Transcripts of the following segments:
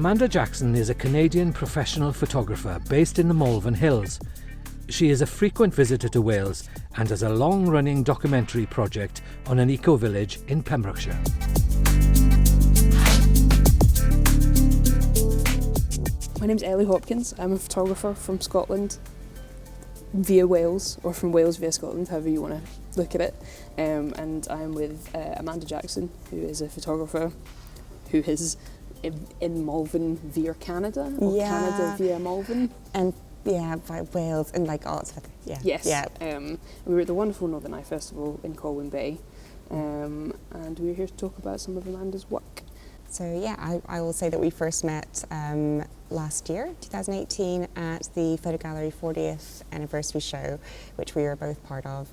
Amanda Jackson is a Canadian professional photographer based in the Malvern Hills. She is a frequent visitor to Wales and has a long-running documentary project on an eco-village in Pembrokeshire. My name's ELLIE Hopkins. I'm a photographer from Scotland via Wales, or from Wales via Scotland, however you want to look at it. And I'm with Amanda Jackson, who is a photographer who is in Malvern via Canada, or Canada via Malvern. And by Wales and like Aberystwyth. Yes. Yeah. We were at the wonderful Northern Eye Festival in Colwyn Bay, and we were here to talk about some of Amanda's work. So I will say that we first met last year, 2018, at the Photogallery 40th anniversary show, which we were both part of,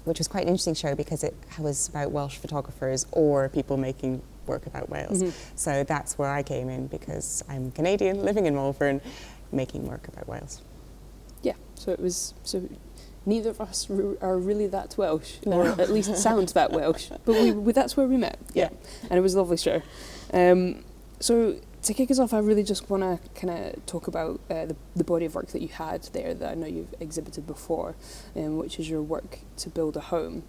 which was quite an interesting show because it was about Welsh photographers or people making work about Wales. Mm-hmm. So that's where I came in because I'm Canadian, living in Malvern, making work about Wales. Yeah, so neither of us are really that Welsh, or at least sound that Welsh, but that's where we met. Yeah, and it was a lovely show. So to kick us off, I really just want to kind of talk about the body of work that you had there that I know you've exhibited before, which is your work to build a home.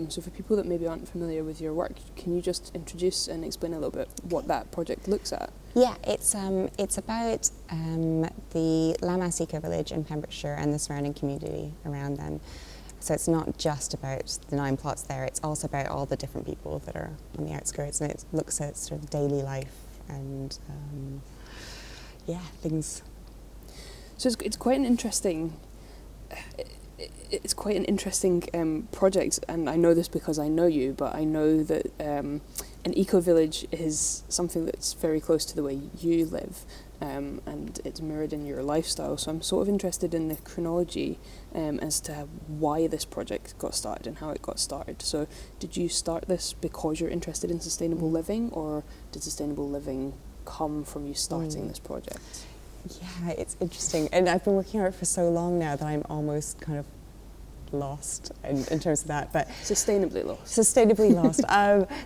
So for people that maybe aren't familiar with your work, can you just introduce and explain a little bit what that project looks at? Yeah, it's about the Lammas Eco Village in Pembrokeshire and the surrounding community around them. So it's not just about the 9 plots there, it's also about all the different people that are on the outskirts, and it looks at sort of daily life and things. So it's quite an interesting project, and I know this because I know you, but I know that an eco-village is something that's very close to the way you live, and it's mirrored in your lifestyle. So I'm sort of interested in the chronology as to why this project got started and how it got started. So did you start this because you're interested in sustainable living, or did sustainable living come from you starting this project? Yeah, it's interesting. And I've been working on it for so long now that I'm almost kind of lost in terms of that, but sustainably lost.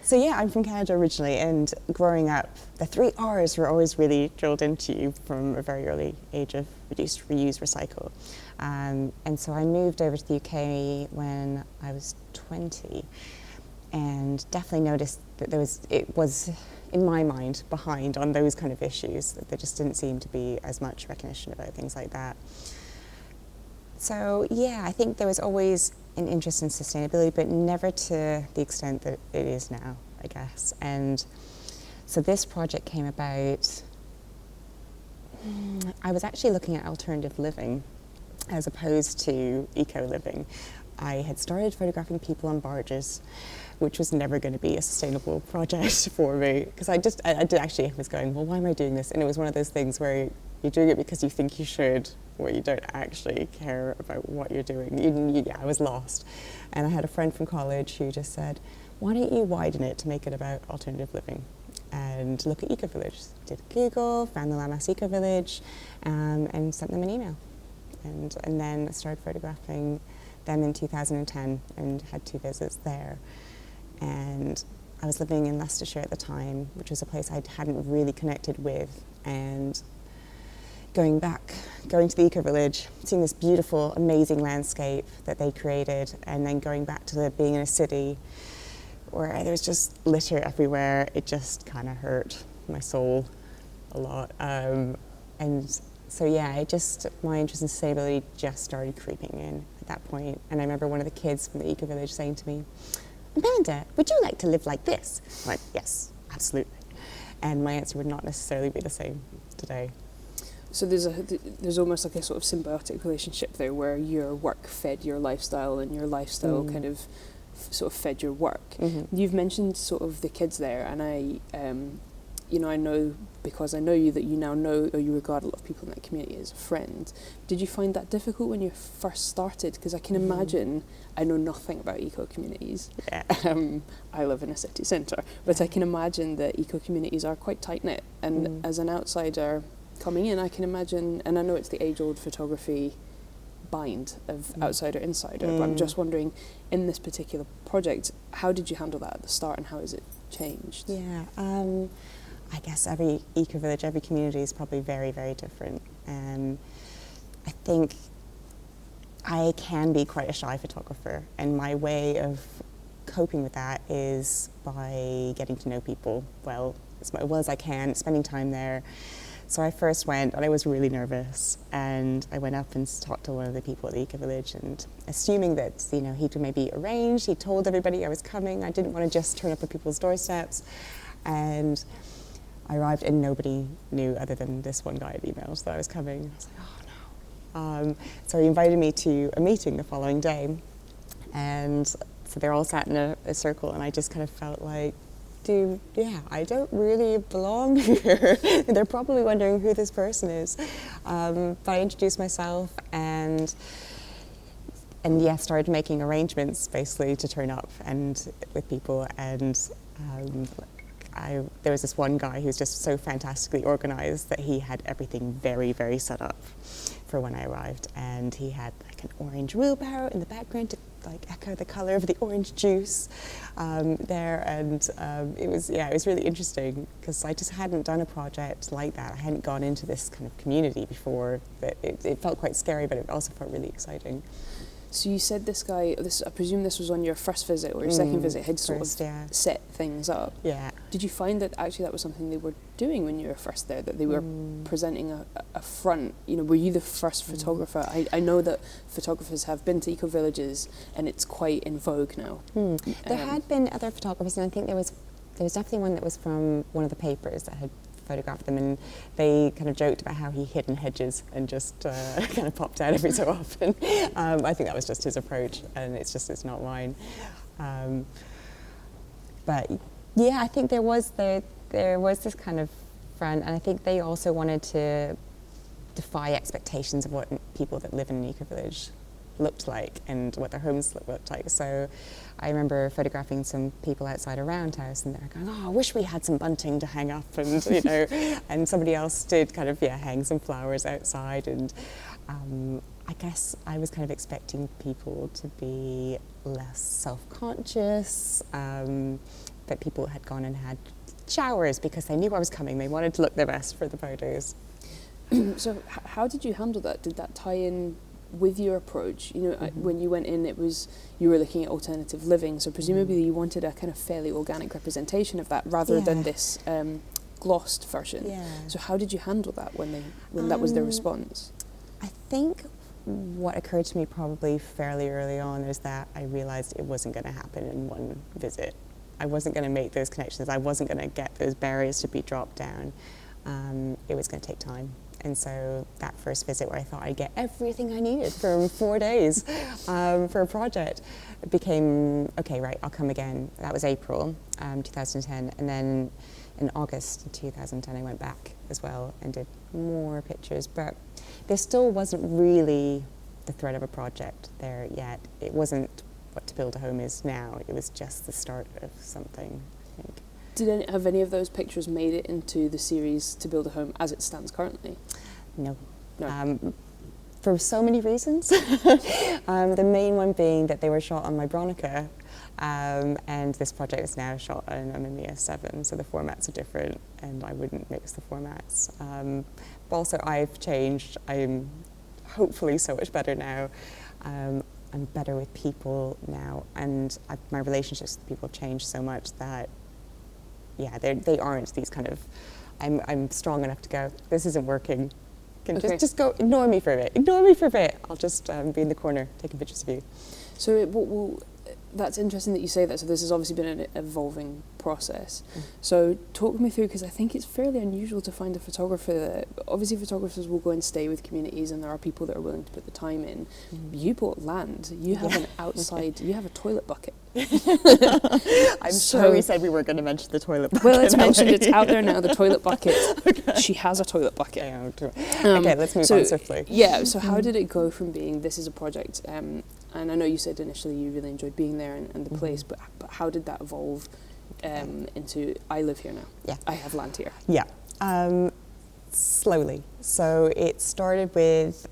So I'm from Canada originally, and growing up the 3 R's were always really drilled into you from a very early age of reduce, reuse, recycle, and so I moved over to the UK when I was 20, and definitely noticed that it was in my mind behind on those kind of issues, that there just didn't seem to be as much recognition about things like that. So I think there was always an interest in sustainability, but never to the extent that it is now, I guess. And so this project came about, I was actually looking at alternative living as opposed to eco-living. I had started photographing people on barges, which was never going to be a sustainable project for me, because I was going, well, why am I doing this? And it was one of those things where you're doing it because you think you should, where you don't actually care about what you're doing. I was lost. And I had a friend from college who just said, why don't you widen it to make it about alternative living and look at Eco Village. Did Google, found the Lammas Eco Village, and sent them an email. And then started photographing them in 2010 and had 2 visits there. And I was living in Leicestershire at the time, which was a place I hadn't really connected with, and going to the Eco Village, seeing this beautiful, amazing landscape that they created, and then going back to being in a city where there was just litter everywhere, it just kind of hurt my soul a lot. And so my interest in sustainability just started creeping in at that point. And I remember one of the kids from the Eco Village saying to me, Amanda, would you like to live like this? I went, yes, absolutely. And my answer would not necessarily be the same today. So there's almost like a sort of symbiotic relationship there, where your work fed your lifestyle and your lifestyle kind of sort of fed your work. Mm-hmm. You've mentioned sort of the kids there, and I know because I know you that you now know, or you regard a lot of people in that community as a friend. Did you find that difficult when you first started? Because I can imagine, I know nothing about eco-communities. Yeah. I live in a city centre, but I can imagine that eco-communities are quite tight-knit, and as an outsider coming in, I can imagine, and I know it's the age-old photography bind of outsider-insider, but I'm just wondering, in this particular project, how did you handle that at the start, and how has it changed? Yeah, I guess every eco-village, every community is probably very, very different. I think I can be quite a shy photographer, and my way of coping with that is by getting to know people as well as I can, spending time there. So I first went, and I was really nervous, and I went up and talked to one of the people at the Eco Village, and assuming that, you know, he'd maybe arranged, he told everybody I was coming. I didn't want to just turn up at people's doorsteps, and I arrived and nobody knew other than this one guy at emails that I was coming. I was like, oh no. So he invited me to a meeting the following day, and so they're all sat in a circle, and I just kind of felt like, I don't really belong here. They're probably wondering who this person is. But I introduced myself and started making arrangements basically to turn up and with people. And there was this one guy who was just so fantastically organized that he had everything very, very set up for when I arrived. And he had like an orange wheelbarrow in the background to like echo the color of the orange juice there, and it was really interesting because I just hadn't done a project like that. I hadn't gone into this kind of community before, but it felt quite scary, but it also felt really exciting. So you said this guy, I presume this was on your first visit or your second visit, had sort of set things up. Yeah. Did you find that actually that was something they were doing when you were first there, that they were presenting a front? You know, were you the first photographer? I know that photographers have been to eco-villages and it's quite in vogue now. There had been other photographers, and I think there was definitely one that was from one of the papers that had photographed them, and they kind of joked about how he hid in hedges and just kind of popped out every so often. I think that was just his approach, and it's not mine. But yeah, I think there was this kind of front, and I think they also wanted to defy expectations of what people that live in an eco-village looked like and what their homes looked like. So I remember photographing some people outside a roundhouse, and they're going, "Oh, I wish we had some bunting to hang up," and you know, and somebody else did kind of hang some flowers outside, and I guess I was kind of expecting people to be less self-conscious, that people had gone and had showers because they knew I was coming. They wanted to look their best for the photos. So how did you handle that? Did that tie in with your approach? You know, when you went in, you were looking at alternative living, so presumably you wanted a kind of fairly organic representation of that rather than this glossed version. Yeah. So how did you handle that when that was their response? I think what occurred to me probably fairly early on is that I realized it wasn't going to happen in one visit. I wasn't going to make those connections. I wasn't going to get those barriers to be dropped down. It was going to take time. And so that first visit where I thought I'd get everything I needed for 4 days for a project, it became, okay, right, I'll come again. That was April 2010. And then in August 2010, I went back as well and did more pictures. But there still wasn't really the thread of a project there yet. It wasn't what To Build a Home is now. It was just the start of something, I think. Have any of those pictures made it into the series To Build a Home as it stands currently? No. For so many reasons. The main one being that they were shot on my Bronica, and this project is now shot on a Mamiya 7, so the formats are different, and I wouldn't mix the formats. But also I've changed. I'm hopefully so much better now. I'm better with people now, and my relationships with people have changed so much that they aren't these kind of, I'm strong enough to go, this isn't working. Just go, ignore me for a bit. I'll just be in the corner taking pictures of you. So that's interesting that you say that. So this has obviously been an evolving process. So talk me through, because I think it's fairly unusual to find a photographer that, obviously photographers will go and stay with communities and there are people that are willing to put the time in. You bought land, you have an outside, you have a toilet bucket. I'm sure we said we weren't going to mention the toilet bucket. Well, it's mentioned, it's out there now, the toilet bucket. Okay. She has a toilet bucket. Okay, let's move on swiftly. Yeah, so how did it go from being this is a project, and I know you said initially you really enjoyed being there and the place, but how did that evolve into I live here now? Yeah. I have land here. Yeah. Slowly. So it started with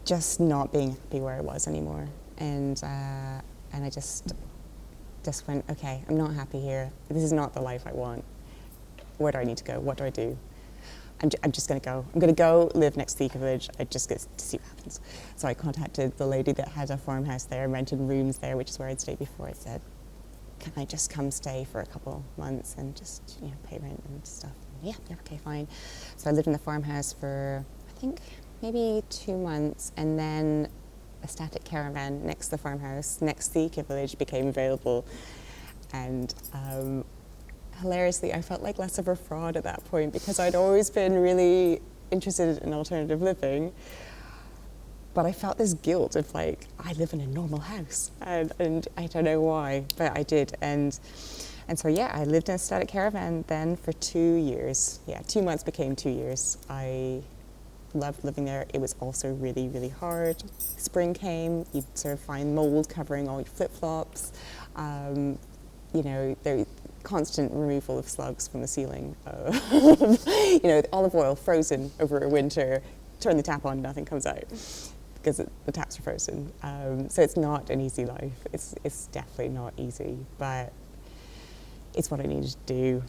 just not being happy where I was anymore. And I just went, okay, I'm not happy here. This is not the life I want. where do I need to go? What do I do? I'm just going to go. I'm going to go live next to the Eco Village. I just get to see what happens. So I contacted the lady that had a farmhouse there, rented rooms there, which is where I'd stayed before. I said, can I just come stay for a couple months and just, you know, pay rent and stuff? Yeah, okay, fine. So I lived in the farmhouse for, I think, maybe 2 months, and then a static caravan next to the farmhouse, next to the Eco Village, became available. And hilariously, I felt like less of a fraud at that point because I'd always been really interested in alternative living, but I felt this guilt of like, I live in a normal house, and I don't know why, but I did. And so yeah, I lived in a static caravan then for 2 years. Yeah, 2 months became 2 years. I loved living there. It was also really, really hard. Spring came, you'd sort of find mold covering all your flip-flops. You know, there constant removal of slugs from the ceiling. You know, olive oil frozen over a winter, turn the tap on, nothing comes out because the taps are frozen. So it's not an easy life. It's definitely not easy, but it's what I needed to do.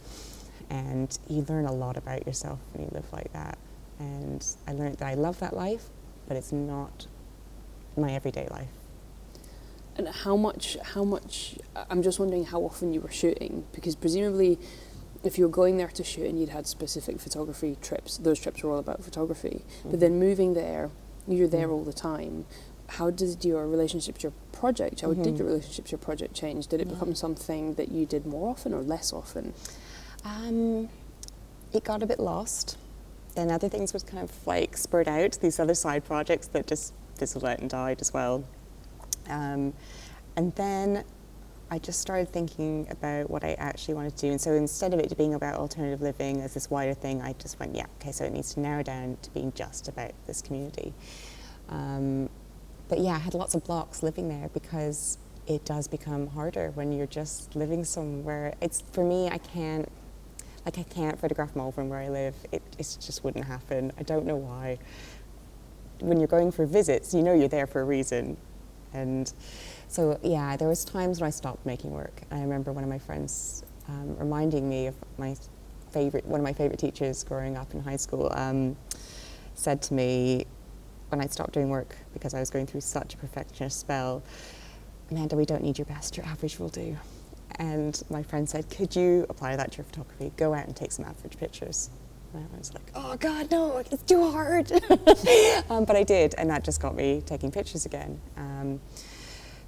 And you learn a lot about yourself when you live like that. And I learned that I love that life, but it's not my everyday life. And how much, I'm just wondering how often you were shooting, because presumably if you were going there to shoot and you'd had specific photography trips, those trips were all about photography, but then moving there, you're there all the time. How did your relationship to your project, did your relationship to your project change? Did it become something that you did more often or less often? It got a bit lost. Then other things would kind of like spurred out, these other side projects that just fizzled out and died as well. And then I just started thinking about what I actually wanted to do. And so instead of it being about alternative living as this wider thing, I just went, yeah, okay, so it needs to narrow down to being just about this community. But yeah, I had lots of blocks living there because it does become harder when you're just living somewhere. It's, for me, I can't photograph Malvern where I live. It just wouldn't happen. I don't know why. When you're going for visits, you know you're there for a reason. And so, yeah, there was times when I stopped making work. I remember one of my friends reminding me of one of my favorite teachers growing up in high school said to me when I stopped doing work because I was going through such a perfectionist spell, Amanda, we don't need your best, your average will do. And my friend said, could you apply that to your photography? Go out and take some average pictures. And I was like, oh God, no, it's too hard. But I did, and that just got me taking pictures again.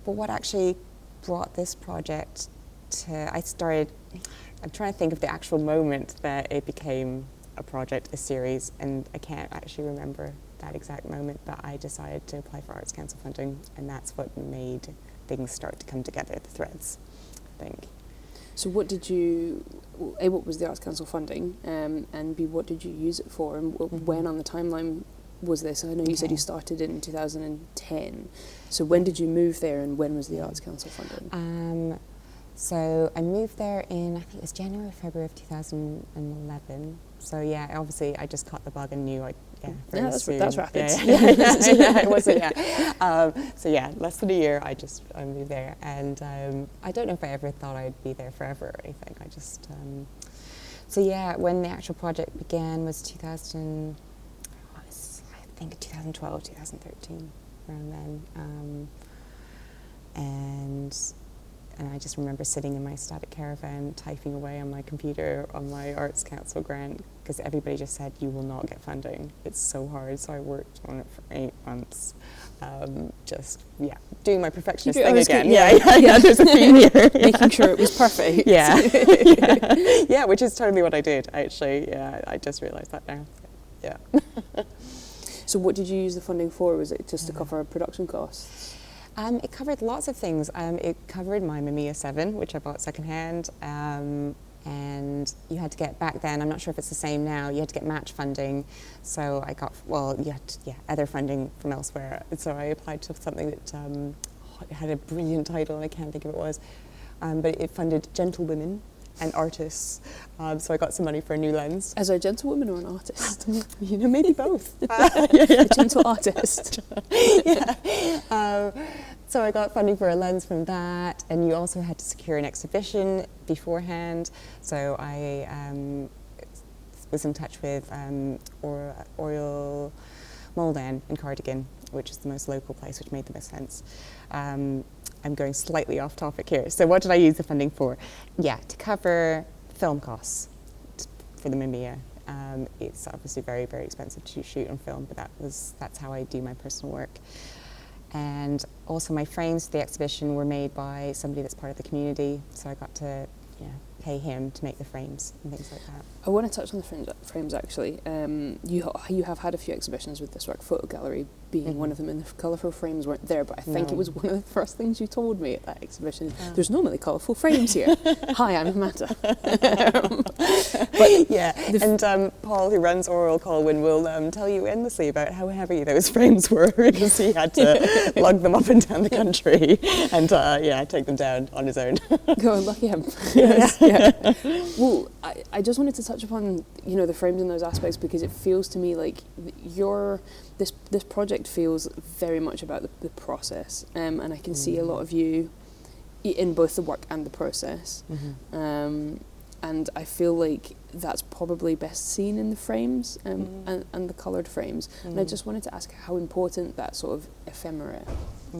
But what actually brought this project to, I'm trying to think of the actual moment that it became a project, a series, and I can't actually remember that exact moment, but I decided to apply for Arts Council funding, and that's what made things start to come together, the threads, I think. So what did you, A, what was the Arts Council funding, and B, what did you use it for, and when on the timeline was this? I know you said you started in 2010, so when did you move there and when was the Arts Council funding? So I moved there in, I think it was January, February of 2011. So yeah, obviously I just caught the bug and knew that's rapid. Yeah, it wasn't, so yeah, less than a year I moved there, and I don't know if I ever thought I'd be there forever or anything. I just, so yeah, when the actual project began was 2012, 2013, around then. And I just remember sitting in my static caravan, typing away on my computer on my Arts Council grant, because everybody just said, you will not get funding. It's so hard. So I worked on it for 8 months. Doing my perfectionist thing again. Yeah, there's a theme here. Making sure it was perfect. Yeah, which is totally what I did, actually. Yeah, I just realised that now. Yeah. So what did you use the funding for? Was it just to cover production costs? It covered lots of things. It covered my Mamiya 7, which I bought secondhand, and you had to get, back then, I'm not sure if it's the same now, you had to get match funding. So I got, other funding from elsewhere. And so I applied to something that it had a brilliant title, and I can't think of what it was, but it funded gentlewomen and artists. So I got some money for a new lens. As a gentlewoman or an artist? Maybe both. A gentle artist. So I got funding for a lens from that, and you also had to secure an exhibition beforehand. So I was in touch with Oriel Moldan in Cardigan, which is the most local place, which made the most sense. I'm going slightly off topic here. So what did I use the funding for? Yeah, to cover film costs for the Mimea. It's obviously very, very expensive to shoot on film, but that's how I do my personal work. And also my frames for the exhibition were made by somebody that's part of the community, so I got to pay him to make the frames and things like that. I want to touch on the frames actually. You have had a few exhibitions with this work, Photogallery being one of them, and the colourful frames weren't there, but I think it was one of the first things you told me at that exhibition. There's normally colourful frames here. Hi, I'm Amanda. But yeah, and Paul, who runs Oral COLWYN, will tell you endlessly about how heavy those frames were because he had to lug them up and down the country and take them down on his own. Go on, lucky him. Yes, yeah. Well, I just wanted to touch upon the frames in those aspects because it feels to me like this project feels very much about the process, and I can see a lot of you in both the work and the process. And I feel like that's probably best seen in the frames and the coloured frames. And I just wanted to ask how important that sort of ephemera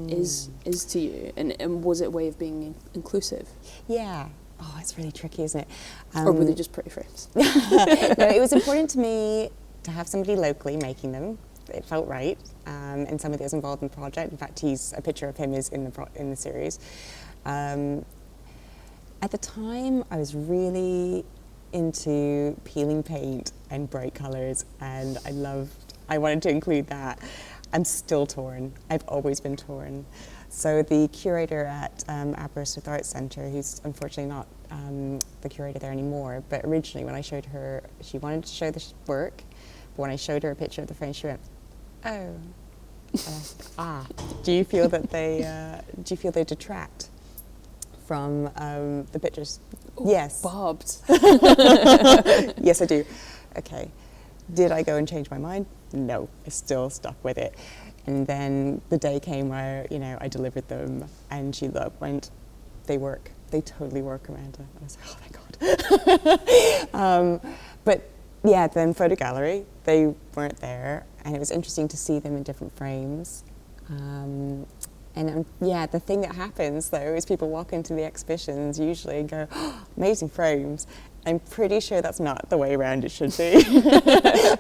is to you, and was it a way of being inclusive? Yeah. Oh, it's really tricky, isn't it? Or were they just pretty frames? No, it was important to me to have somebody locally making them. It felt right, and somebody that's involved in the project. In fact, a picture of him is in the series. At the time, I was really into peeling paint and bright colours, and I wanted to include that. I'm still torn. I've always been torn. So the curator at Aberystwyth Arts Centre, who's unfortunately not the curator there anymore, but originally when I showed her, she wanted to show the work, but when I showed her a picture of the frame, she went, "Oh." And I said, do you feel that they detract from the pictures? Ooh, yes. Barbed. Yes, I do. Okay. Did I go and change my mind? No, I still stuck with it. And then the day came where, I delivered them, and she went, "They work. They totally work, Amanda." I was like, "Oh, thank God." But yeah, then Photogallery, they weren't there, and it was interesting to see them in different frames. The thing that happens though is people walk into the exhibitions usually and go, "Oh, amazing frames." I'm pretty sure that's not the way around it should be.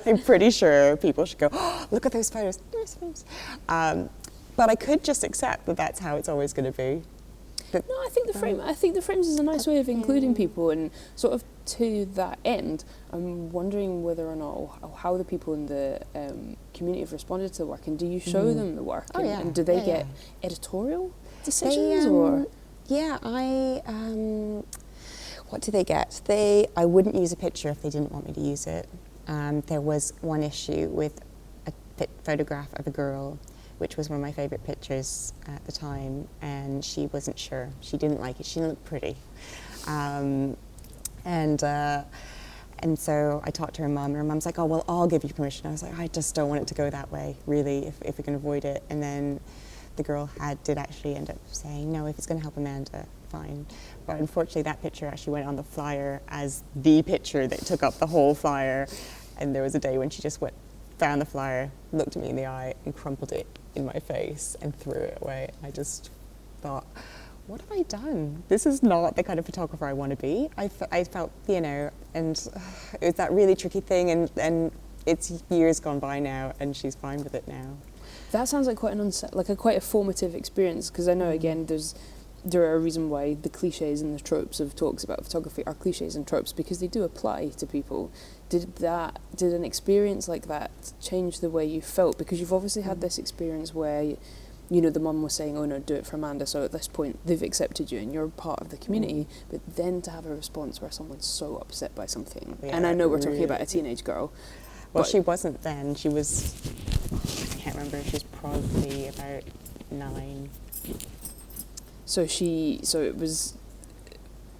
I'm pretty sure people should go, "Oh, look at those photos. There's frames." But I could just accept that that's how it's always going to be. No, I think the frames is a nice way of including people, and sort of to that end, I'm wondering whether or not, or how the people in the community have responded to the work, and do you show them the work? And do they get editorial decisions or? Yeah, what do they get? I wouldn't use a picture if they didn't want me to use it. There was one issue with a photograph of a girl, which was one of my favourite pictures at the time, and she wasn't sure. She didn't like it. She didn't look pretty. And so I talked to her mum, and her mum's like, "Oh, well, I'll give you permission." I was like, "I just don't want it to go that way, really, if we can avoid it." And then the girl did actually end up saying, "No, if it's going to help Amanda, fine." But unfortunately, that picture actually went on the flyer as the picture that took up the whole flyer. And there was a day when she just found the flyer, looked at me in the eye, and crumpled it in my face and threw it away. I just thought, what have I done? This is not the kind of photographer I want to be. I felt, and it was that really tricky thing, and it's years gone by now, and she's fine with it now. That sounds like quite a formative experience, because I know, again, there are a reason why the cliches and the tropes of talks about photography are cliches and tropes, because they do apply to people. Did an experience like that change the way you felt? Because you've obviously had this experience where, the mum was saying, "Oh no, do it for Amanda," so at this point they've accepted you and you're part of the community, but then to have a response where someone's so upset by something, and I know we're talking about a teenage girl. Well, she wasn't then. She was, I can't remember, she was probably about 9.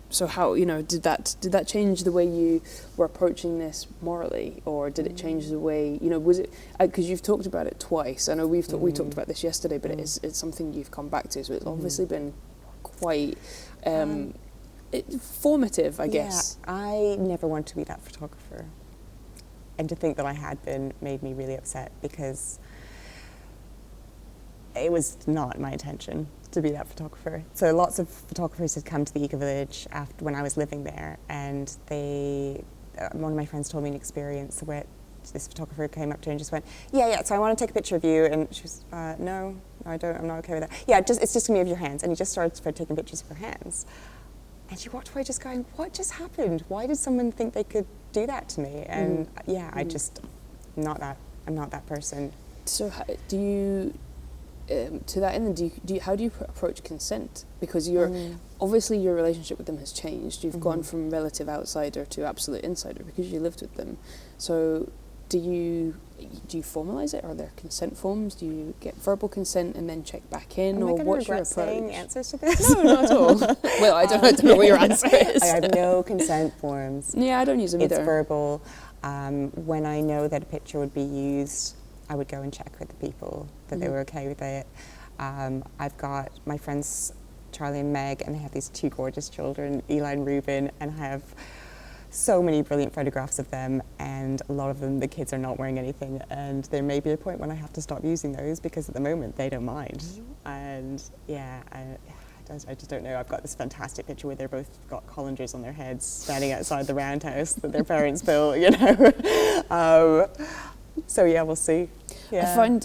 So how, did that change the way you were approaching this morally, or did it change the way, was it, because you've talked about it twice. I know we talked about this yesterday, but it's something you've come back to, so it's obviously been quite formative, I guess. I never want to be that photographer. And to think that I had been made me really upset, because it was not my intention to be that photographer. So lots of photographers had come to the Eco Village after, when I was living there, and one of my friends told me an experience where this photographer came up to her and just went, yeah, so I want to take a picture of you. And she was, no, I don't, I'm not okay with that. Yeah, it's just going to be of your hands. And he just started taking pictures of her hands. And she walked away just going, what just happened? Why did someone think they could do that to me? And I just, I'm not that person. So do you, to that end, how do you approach consent? Because obviously your relationship with them has changed. You've gone from relative outsider to absolute insider because you lived with them. So do you formalise it? Are there consent forms? Do you get verbal consent and then check back in? Or what's your approach? Saying answers to this? No, not at all. Well, I don't know what your answer is. I have no consent forms. Yeah, I don't use them either. It's verbal. When I know that a picture would be used, I would go and check with the people that they were okay with it. I've got my friends Charlie and Meg, and they have these two gorgeous children, Eli and Reuben, and I have so many brilliant photographs of them, and a lot of them, the kids are not wearing anything, and there may be a point when I have to stop using those, because at the moment they don't mind. And yeah, I just don't know. I've got this fantastic picture where they're both got colanders on their heads standing outside the roundhouse that their parents built, you know. So yeah, we'll see. Yeah. I find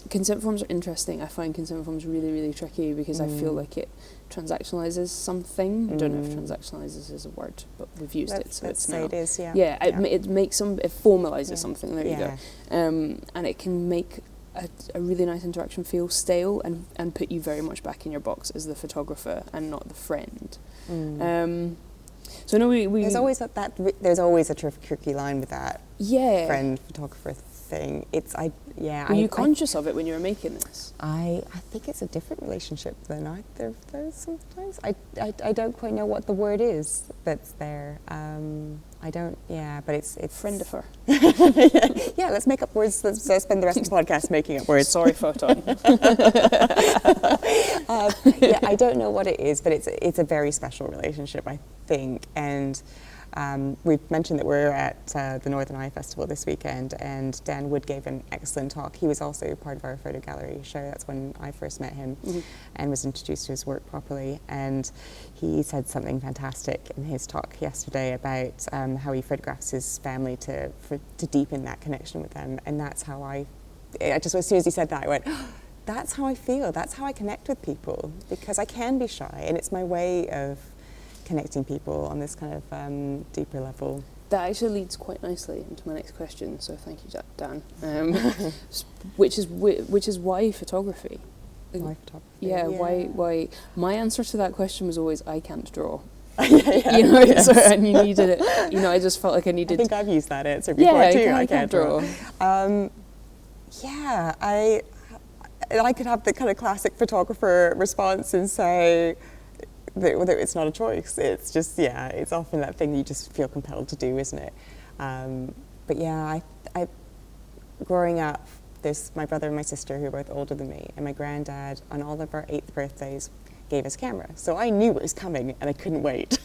consent forms are interesting. I find consent forms really, really tricky, because I feel like it transactionalizes something. I don't know if transactionalizes is a word, but we've used it, so it's now. It is, yeah. Yeah, it makes it formalizes something. There you go. And it can make a really nice interaction feel stale and put you very much back in your box as the photographer and not the friend. So no, there's always there's always a tricky line with that. Yeah. Friend photographer thing. Were you conscious of it when you were making this? I think it's a different relationship than either of those sometimes. I don't quite know what the word is that's there. I don't, but it's friendifer. Yeah, let's make up words. Let's spend the rest of the podcast making up words. Sorry, Ffoton. I don't know what it is, but it's a very special relationship, I think. And we've mentioned that we're at the Northern Eye Festival this weekend, and Dan Wood gave an excellent talk. He was also part of our Photogallery show. That's when I first met him and was introduced to his work properly. And he said something fantastic in his talk yesterday about how he photographs his family to deepen that connection with them. And that's how I just, as soon as he said that, I went, oh, that's how I feel. That's how I connect with people, because I can be shy, and it's my way of connecting people on this kind of deeper level. That actually leads quite nicely into my next question, so thank you, Dan. Which is why photography? Why photography? Yeah, why? My answer to that question was always, I can't draw. And you needed it. You know, I just felt like I needed. I think I've used that answer before too. I can't draw. I could have the kind of classic photographer response and say that it's not a choice. It's just, it's often that thing you just feel compelled to do, isn't it? But yeah, I growing up, there's my brother and my sister who are both older than me, and my granddad on all of our 8th birthdays gave us camera. So I knew it was coming, and I couldn't wait.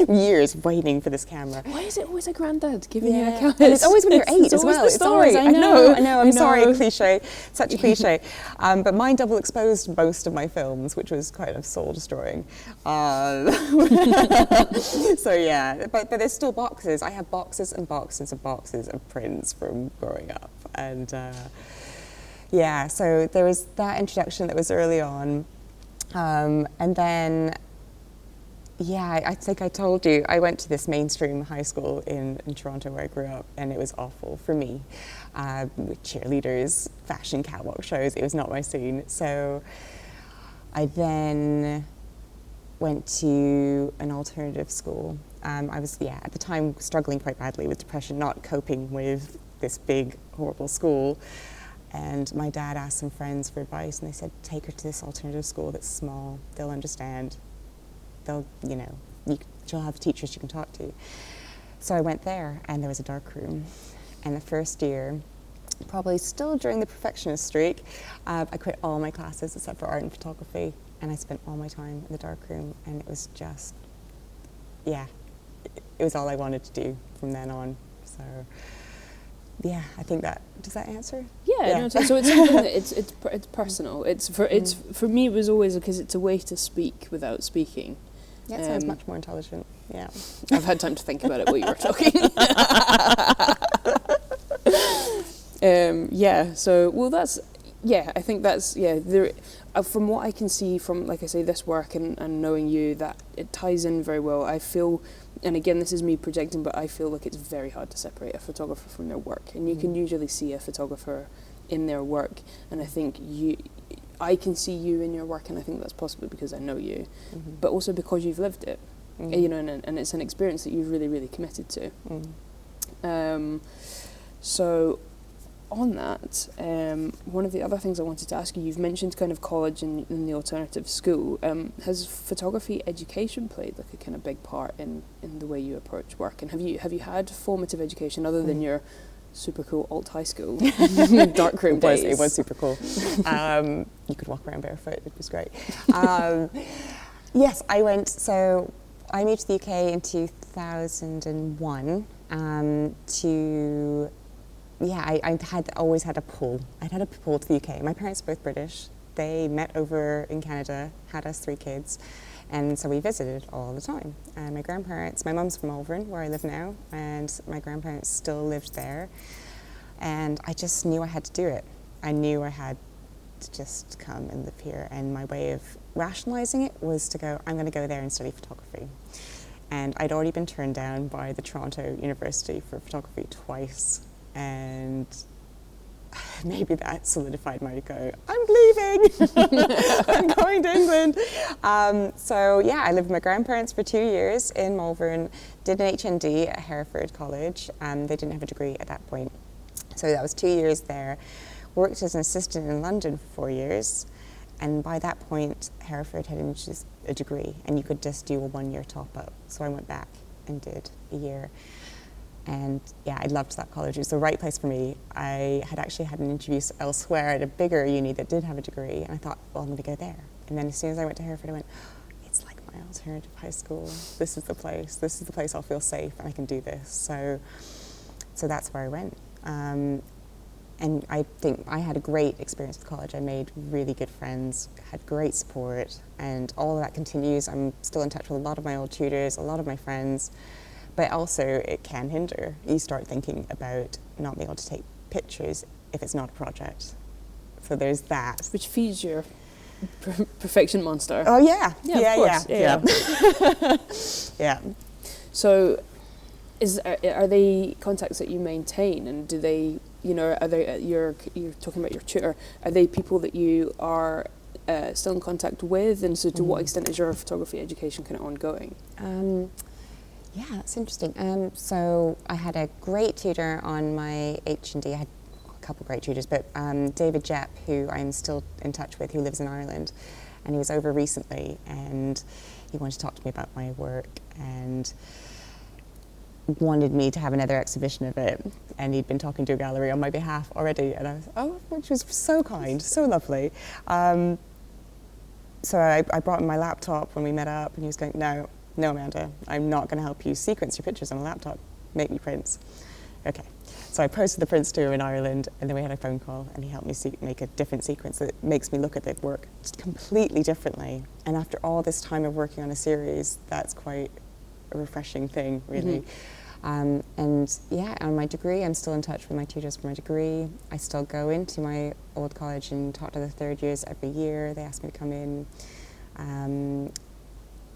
Years waiting for this camera. Why is it always a granddad giving you a camera? And it's always when you're 8 as well. It's always, I know, I'm sorry, cliche, such a cliche. But mine double exposed most of my films, which was kind of soul destroying. So yeah, but there's still boxes. I have boxes and boxes and boxes of prints from growing up. And so there was that introduction that was early on. And then, I think I told you, I went to this mainstream high school in Toronto where I grew up, and it was awful for me. With cheerleaders, fashion catwalk shows, it was not my scene. So I then went to an alternative school. I was, at the time, struggling quite badly with depression, not coping with this big, horrible school. And my dad asked some friends for advice, and they said, take her to this alternative school that's small. They'll understand. She'll have teachers you can talk to. So I went there, and there was a dark room. And the first year, probably still during the perfectionist streak, I quit all my classes except for art and photography, and I spent all my time in the dark room, and it was just, it was all I wanted to do from then on. So yeah, I think that, does that answer? Yeah. No, so it's something that it's personal. It's for me. It was always because it's a way to speak without speaking. Yeah, it sounds much more intelligent. Yeah, I've had time to think about it while you were talking. Yeah. So that's. Yeah, I think that's There, from what I can see from, like I say, this work and knowing you, that it ties in very well. I feel, and again, this is me projecting, but I feel like it's very hard to separate a photographer from their work, and you can usually see a photographer in their work, and I think I can see you in your work, and I think that's possibly because I know you, but also because you've lived it, you know, and it's an experience that you've really, really committed to. So. On that, one of the other things I wanted to ask you, you've mentioned kind of college and the alternative school. Has photography education played like a kind of big part in the way you approach work? And have you had formative education other than your super cool alt high school darkroom days? It was super cool. You could walk around barefoot. It was great. Yes, I went. So I moved to the UK in 2001 to. Yeah, I had always had a pull. I'd had a pull to the UK. My parents are both British. They met over in Canada, had us 3 kids, and so we visited all the time. And my grandparents, my mum's from Malvern, where I live now, and my grandparents still lived there. And I just knew I had to do it. I knew I had to just come and live here. And my way of rationalising it was to go, I'm going to go there and study photography. And I'd already been turned down by the Toronto University for photography twice. And maybe that solidified my go, I'm leaving, I'm going to England. So yeah, I lived with my grandparents for 2 years in Malvern, did an HND at Hereford College. They didn't have a degree at that point. So that was 2 years there. Worked as an assistant in London for 4 years. And by that point, Hereford had introduced a degree and you could just do a 1-year top up. So I went back and did a year. And yeah, I loved that college. It was the right place for me. I had actually had an interview elsewhere at a bigger uni that did have a degree, and I thought, well, I'm going to go there. And then as soon as I went to Hereford, I went, it's like my alternative high school. This is the place. This is the place I'll feel safe, and I can do this. So that's where I went. And I think I had a great experience with college. I made really good friends, had great support, and all of that continues. I'm still in touch with a lot of my old tutors, a lot of my friends. But also it can hinder. You start thinking about not being able to take pictures if it's not a project. So there's that. Which feeds your perfection monster. Oh yeah. Yeah. Yeah. So are they contacts that you maintain, and do they, you know, are they, you're talking about your tutor, are they people that you are still in contact with, and so to what extent is your photography education kind of ongoing? Yeah, that's interesting. So I had a great tutor on my H&D. I had a couple of great tutors, but David Jepp, who I'm still in touch with, who lives in Ireland, and he was over recently, and he wanted to talk to me about my work and wanted me to have another exhibition of it. And he'd been talking to a gallery on my behalf already, and I was, which was so kind, so lovely. So I brought him my laptop when we met up, and he was going, No, Amanda, I'm not going to help you sequence your pictures on a laptop. Make me prints. Okay. So I posted the prints to him in Ireland, and then we had a phone call, and he helped me make a different sequence that makes me look at the work just completely differently. And after all this time of working on a series, that's quite a refreshing thing, really. And yeah, on my degree, I'm still in touch with my tutors for my degree. I still go into my old college and talk to the third years every year. They ask me to come in.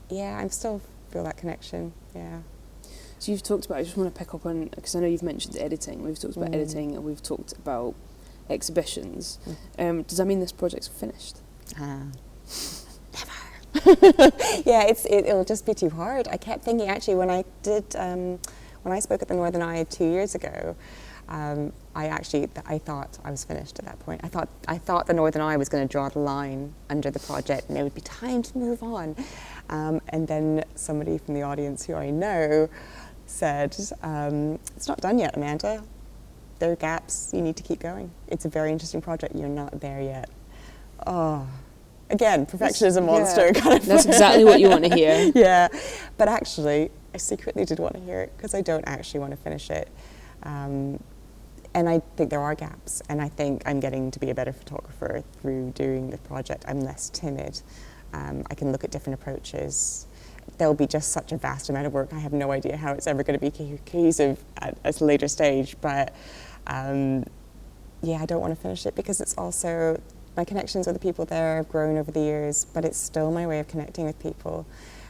Yeah, I still feel that connection, yeah. So you've talked about, I just want to pick up on, because I know you've mentioned editing. We've talked about editing, and we've talked about exhibitions. Does that mean this project's finished? Never. Yeah, it'll just be too hard. I kept thinking, actually, when I spoke at the Northern Eye 2 years ago, I thought I was finished at that point. I thought the Northern Eye was going to draw the line under the project, and it would be time to move on. And then somebody from the audience who I know said, it's not done yet, Amanda. There are gaps, you need to keep going. It's a very interesting project, you're not there yet. Oh, again, perfectionism monster. Kind of. That's exactly what you want to hear. Yeah, but actually, I secretly did want to hear it, because I don't actually want to finish it. And I think there are gaps, and I think I'm getting to be a better photographer through doing the project. I'm less timid. I can look at different approaches. There'll be just such a vast amount of work. I have no idea how it's ever going to be cohesive at a later stage, but yeah, I don't want to finish it because it's also, my connections with the people there have grown over the years, but it's still my way of connecting with people.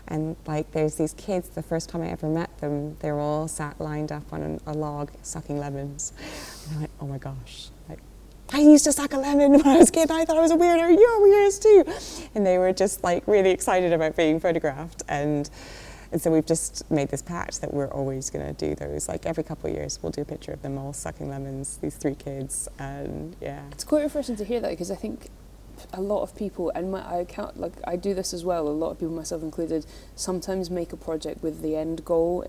And like, there's these kids, the first time I ever met them, they were all sat lined up on a log sucking lemons. And I'm like, oh my gosh, like, I used to suck a lemon when I was a kid, and I thought I was a weirdo, you're weirdos too. And they were just like really excited about being photographed. And so we've just made this pact that we're always going to do those. Like every couple of years, we'll do a picture of them all sucking lemons, these 3 kids, and yeah. It's quite refreshing to hear that, because I think a lot of people, and I do this as well, a lot of people, myself included, sometimes make a project with the end goal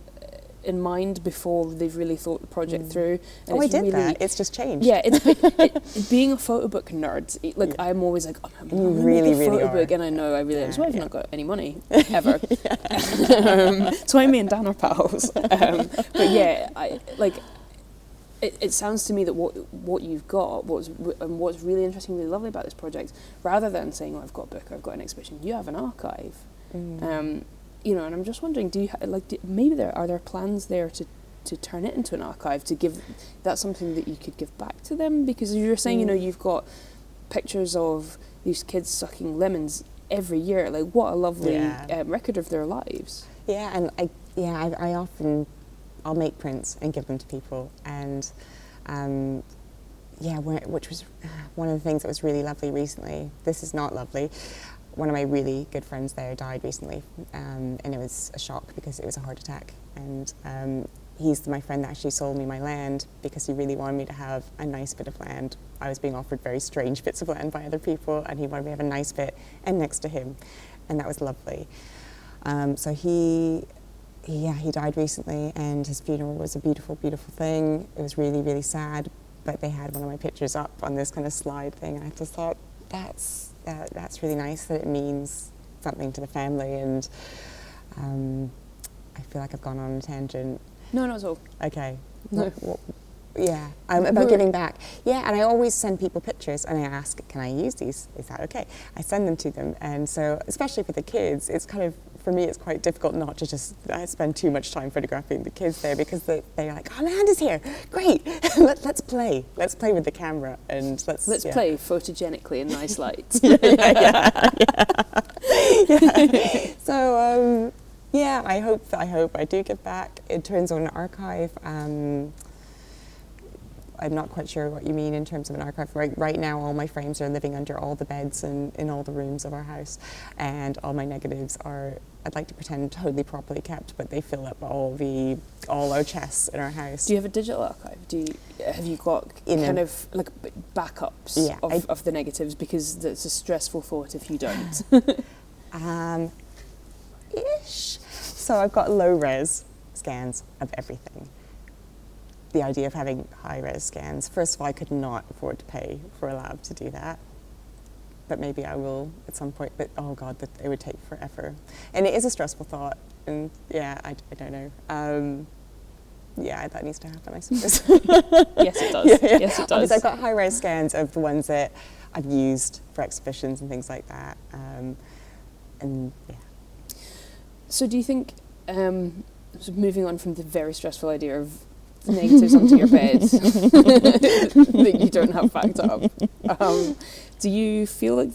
in mind before they've really thought the project through. And I did really, that. It's just changed. Yeah, being a photo book nerd, I'm always like, oh, I'm going to make a photo book, and I know I really am. So I've not got any money, ever. So me and Dan are pals. But yeah, it sounds to me that what you've got, what's really interesting, really lovely about this project, rather than saying, oh, I've got a book, I've got an exhibition, you have an archive. You know, and I'm just wondering, maybe are there plans there to turn it into an archive, to give, that's something that you could give back to them? Because you were saying, you know, you've got pictures of these kids sucking lemons every year. Like, what a lovely record of their lives. Yeah, and I often, I'll make prints and give them to people, and which was one of the things that was really lovely recently. This is not lovely. One of my really good friends there died recently, and it was a shock because it was a heart attack. And he's my friend that actually sold me my land because he really wanted me to have a nice bit of land. I was being offered very strange bits of land by other people, and he wanted me to have a nice bit and next to him, and that was lovely. So he died recently, and his funeral was a beautiful, beautiful thing. It was really, really sad, but they had one of my pictures up on this kind of slide thing, and I just thought, that's really nice that it means something to the family. And I feel like I've gone on a tangent. No, not at all. Okay. No. About giving back. Yeah, and I always send people pictures, and I ask, can I use these? Is that okay? I send them to them, and so, especially for the kids, it's kind of, for me, it's quite difficult not to just spend too much time photographing the kids there, because they're like, oh, land is here, great, let's play with the camera, and let's play photogenically in nice lights. So I hope I do give back. It turns on an archive. I'm not quite sure what you mean in terms of an archive. Right now, all my frames are living under all the beds and in all the rooms of our house, and all my negatives are, I'd like to pretend, totally properly kept, but they fill up all our chests in our house. Do you have a digital archive? Have you got kind of like backups of the negatives? Because it's a stressful thought if you don't. Ish. So I've got low-res scans of everything. The idea of having high-res scans, first of all, I could not afford to pay for a lab to do that, but maybe I will at some point. But oh God, it would take forever, and it is a stressful thought. And I don't know. That needs to happen, I suppose. Yes, it does. Yes, it does. Because I've got high-res scans of the ones that I've used for exhibitions and things like that. So do you think, so moving on from the very stressful idea of negatives onto your bed that you don't have backed up, do you feel like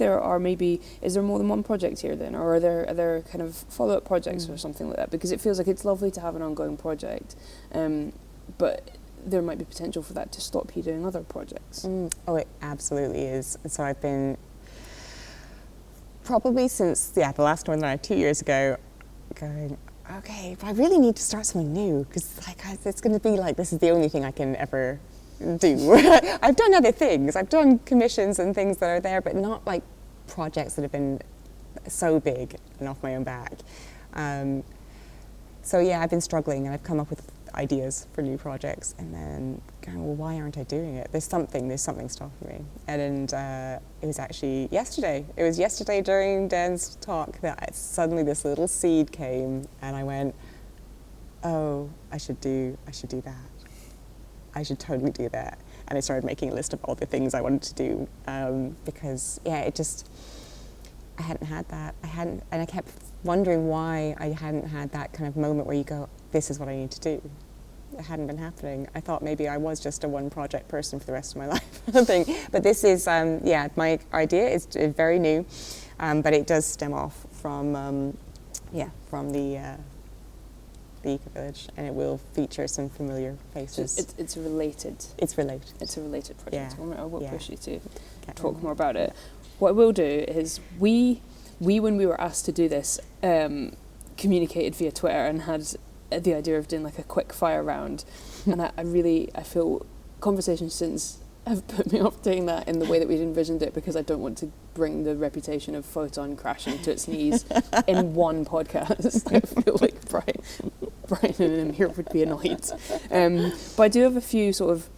is there more than one project here then, or are there kind of follow-up projects or something like that? Because it feels like it's lovely to have an ongoing project, but there might be potential for that to stop you doing other projects. Oh, it absolutely is. So I've been, probably since the last one that I had 2 years ago, going, okay, but I really need to start something new, because it's going to be like, this is the only thing I can ever do. I've done other things. I've done commissions and things that are there, but not like projects that have been so big and off my own back. So I've been struggling, and I've come up with ideas for new projects, and then going, well, why aren't I doing it? There's something stopping me. And it was actually yesterday. It was yesterday during Dan's talk that suddenly this little seed came, and I went, oh, I should do that. I should totally do that. And I started making a list of all the things I wanted to do because, I hadn't had that. And I kept wondering why I hadn't had that kind of moment where you go, this is what I need to do. It hadn't been happening. I thought maybe I was just a one project person for the rest of my life. But this is, my idea is very new, but it does stem off from the Eco Village, and it will feature some familiar faces. So it's related. It's related. It's a related project. Yeah. I will push you to Talk more about it. What I will do is we when we were asked to do this, communicated via Twitter and had the idea of doing like a quick fire round, and I feel conversations since have put me off doing that in the way that we'd envisioned it, because I don't want to bring the reputation of Ffoton crashing to its knees in one podcast. I feel like Brian and Amir would be annoyed. But I do have a few sort of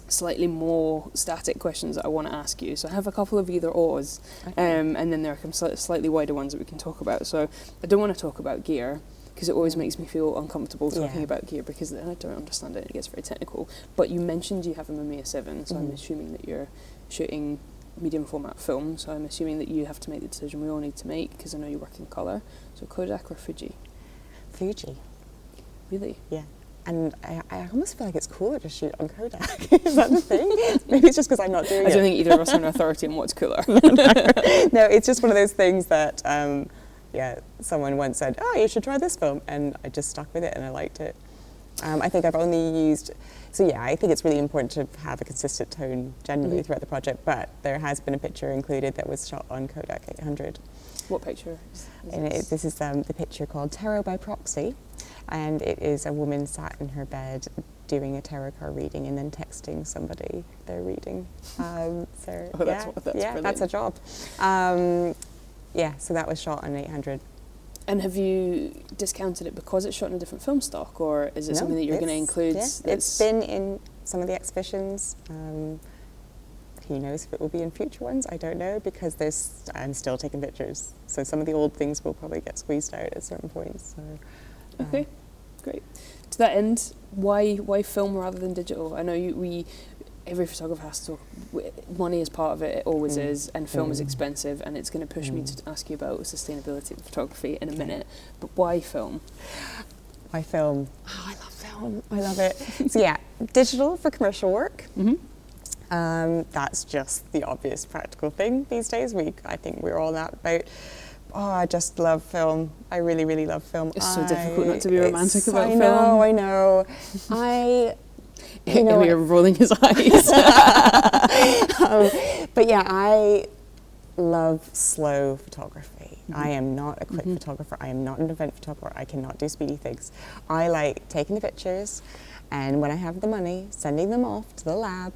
slightly more static questions that I want to ask you. So I have a couple of either ors, and then there are some slightly wider ones that we can talk about. So I don't want to talk about gear, because it always makes me feel uncomfortable talking about gear, because I don't understand it and it gets very technical. But you mentioned you have a Mamiya 7, so I'm assuming that you're shooting medium format film, so I'm assuming that you have to make the decision we all need to make, because I know you work in colour. So Kodak or Fuji? Fuji. Really? Yeah. And I almost feel like it's cooler to shoot on Kodak. Is that the thing? Maybe it's just because I'm not doing it. I don't think either of us are an authority on what's cooler. No, it's just one of those things that, someone once said, oh, you should try this film. And I just stuck with it and I liked it. I think I've only used... So yeah, I think it's really important to have a consistent tone generally throughout the project, but there has been a picture included that was shot on Kodak 800. What picture? This is the picture called Tarot by Proxy, and it is a woman sat in her bed doing a tarot card reading and then texting somebody their reading. That's a job. So that was shot on 800. And have you discounted it because it's shot in a different film stock, or is it something that you're going to include? Yeah, it's been in some of the exhibitions. Who knows if it will be in future ones? I don't know, because I'm still taking pictures. So some of the old things will probably get squeezed out at certain points. So, okay, great. To that end, why film rather than digital? I know every photographer has to talk. Money is part of it. It always is, and film is expensive, and it's going to push me to ask you about sustainability of photography in a minute. But why film? Why film? Oh, I love film. I love it. So yeah, digital for commercial work. That's just the obvious practical thing these days. I think we're all that about. Oh, I just love film. I really, really love film. It's so difficult not to be romantic about film. I know. We're rolling his eyes. But yeah, I love slow photography. I am not a quick photographer. I am not an event photographer. I cannot do speedy things. I like taking the pictures, and when I have the money, sending them off to the lab,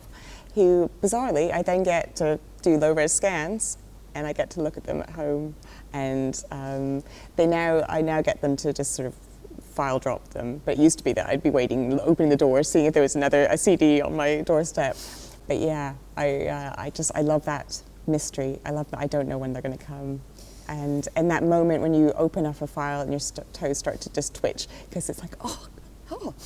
who, bizarrely, I then get to do low-res scans, and I get to look at them at home. And I now get them to just sort of file drop them. But it used to be that I'd be waiting, opening the door, seeing if there was a CD on my doorstep. But yeah, I love that mystery. I love that I don't know when they're going to come. And that moment when you open up a file and your toes start to just twitch, because it's like, oh,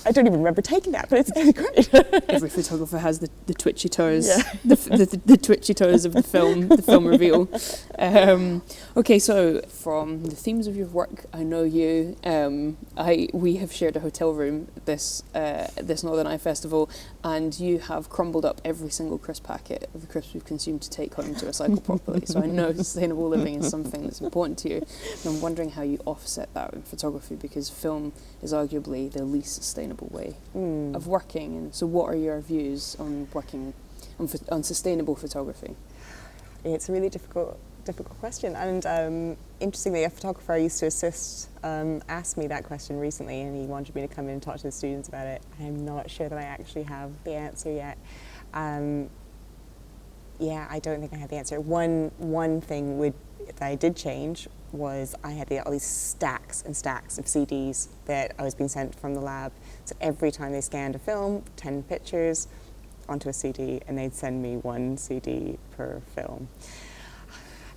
I don't even remember taking that, but it's great. Every photographer has the twitchy toes, the twitchy toes of the film reveal. Okay, so from the themes of your work, I know you. We have shared a hotel room this Northern Eye Festival, and you have crumbled up every single crisp packet of the crisps we've consumed to take home to recycle properly. So I know sustainable living is something that's important to you. And I'm wondering how you offset that in photography, because film is arguably the least sustainable way of working. And so what are your views on working on sustainable photography? It's a really difficult question, and interestingly, a photographer I used to assist asked me that question recently, and he wanted me to come in and talk to the students about it. I'm not sure that I actually have the answer yet. I don't think I have the answer. One thing that I did change was I had all these stacks and stacks of CDs that I was being sent from the lab. So every time they scanned a film, 10 pictures onto a CD, and they'd send me 1 CD per film.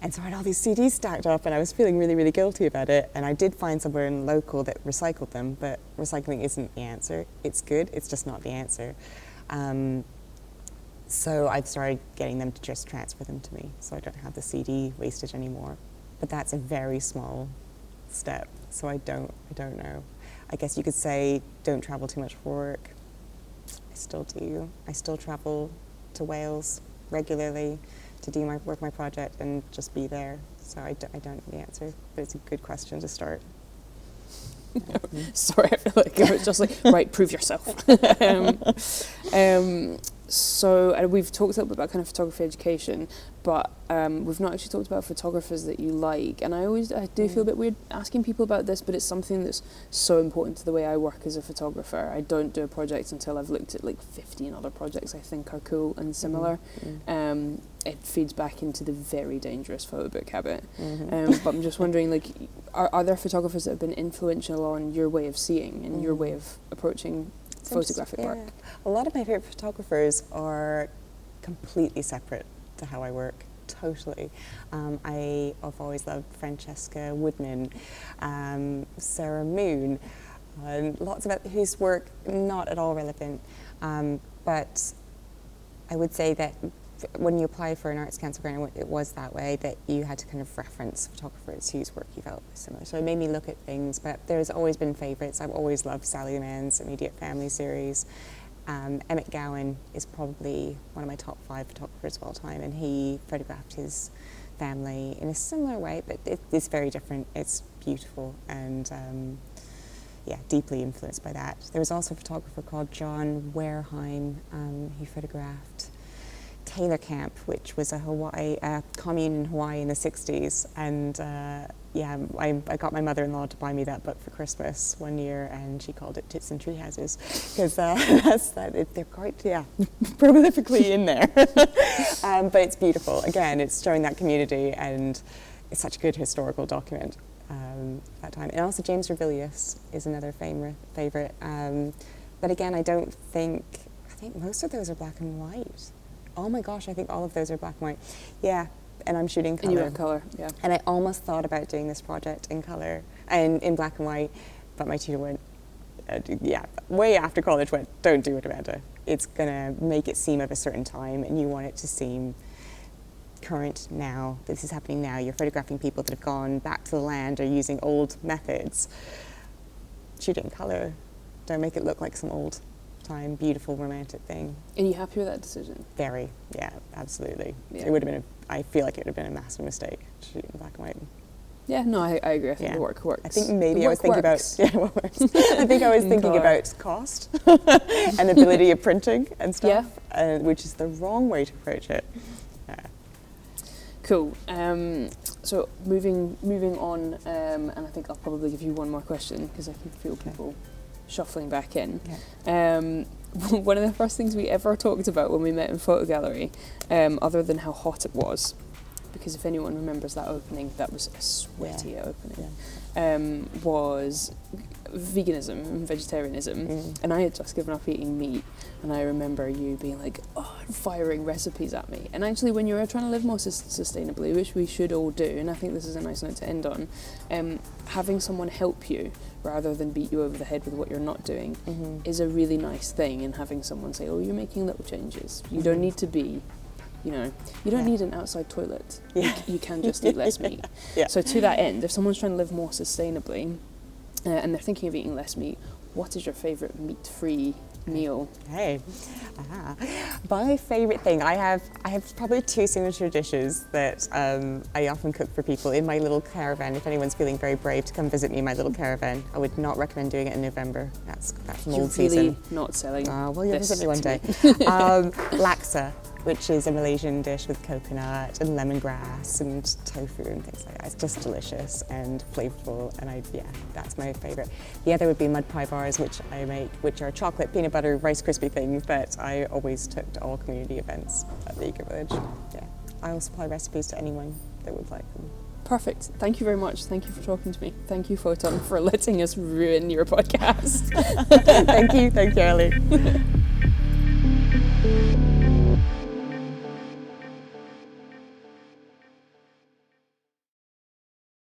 And so I had all these CDs stacked up, and I was feeling really, really guilty about it. And I did find somewhere in local that recycled them, but recycling isn't the answer. It's good, it's just not the answer. So I've started getting them to just transfer them to me, so I don't have the CD wastage anymore. But that's a very small step, so I don't know. I guess you could say don't travel too much for work. I still do. I still travel to Wales regularly to do my project and just be there. So I don't know the answer, but it's a good question to start. Sorry, I feel like it was just like, right, prove yourself. So we've talked a little bit about kind of photography education, but we've not actually talked about photographers that you like. And I do feel a bit weird asking people about this, but it's something that's so important to the way I work as a photographer. I don't do a project until I've looked at like 15 other projects I think are cool and similar. It feeds back into the very dangerous photo book habit. But I'm just wondering, like, are there photographers that have been influential on your way of seeing and your way of approaching photographic work? A lot of my favourite photographers are completely separate to how I work, totally. I've always loved Francesca Woodman, Sarah Moon, lots of whose work not at all relevant, but I would say that when you apply for an Arts Council grant, it was that way, that you had to kind of reference photographers whose work you felt was similar. So it made me look at things, but there's always been favourites. I've always loved Sally Mann's Immediate Family series. Emmett Gowan is probably one of my top 5 photographers of all time, and he photographed his family in a similar way, but it's very different. It's beautiful and deeply influenced by that. There was also a photographer called John Wareheim. He photographed Taylor Camp, which was a commune in Hawaii in the 60s, and I got my mother-in-law to buy me that book for Christmas one year, and she called it Tits and Tree Houses, because they're quite prolifically in there. But it's beautiful. Again, it's showing that community, and it's such a good historical document that time. And also James Revilius is another favourite. But again, I think most of those are black and white. Oh my gosh, I think all of those are black and white. Yeah, and I'm shooting colour. And you have colour, yeah. And I almost thought about doing this project in colour and in black and white, but my tutor went, way after college went, don't do it, Amanda. It's going to make it seem of a certain time, and you want it to seem current now. This is happening now. You're photographing people that have gone back to the land or using old methods. Shoot it in colour. Don't make it look like some old time, beautiful, romantic thing. And you happy with that decision? Very, yeah, absolutely. Yeah. It would have been I feel like it would have been a massive mistake to shoot in black and white. Yeah, no, I agree. I think the work works. I think maybe I was thinking about what works. I think I was thinking about cost and ability of printing and stuff, which is the wrong way to approach it. Cool. So moving on, and I think I'll probably give you one more question because I can feel people shuffling back in. One of the first things we ever talked about when we met in Photogallery, other than how hot it was, because if anyone remembers that opening, that was a sweaty opening, was veganism and vegetarianism. And I had just given up eating meat, and I remember you being like, firing recipes at me. And actually, when you're trying to live more sustainably, which we should all do, and I think this is a nice note to end on, having someone help you rather than beat you over the head with what you're not doing is a really nice thing. And having someone say, you're making little changes. You don't need to be, you don't need an outside toilet. You can just eat less meat. So to that end, if someone's trying to live more sustainably and they're thinking of eating less meat, what is your favourite meat-free meal? My favourite thing, I have probably 2 signature dishes that I often cook for people in my little caravan. If anyone's feeling very brave to come visit me in my little caravan, I would not recommend doing it in November. That's mold season. You're really not selling well, you'll visit me one day. Laksa, which is a Malaysian dish with coconut and lemongrass and tofu and things like that. It's just delicious and flavorful, and that's my favourite. The other would be mud pie bars, which I make, which are chocolate, peanut butter, Rice Krispie things that I always took to all community events at the Eco Village. I'll supply recipes to anyone that would like them. Perfect. Thank you very much. Thank you for talking to me. Thank you, Ffoton, for letting us ruin your podcast. Thank you, Ellie.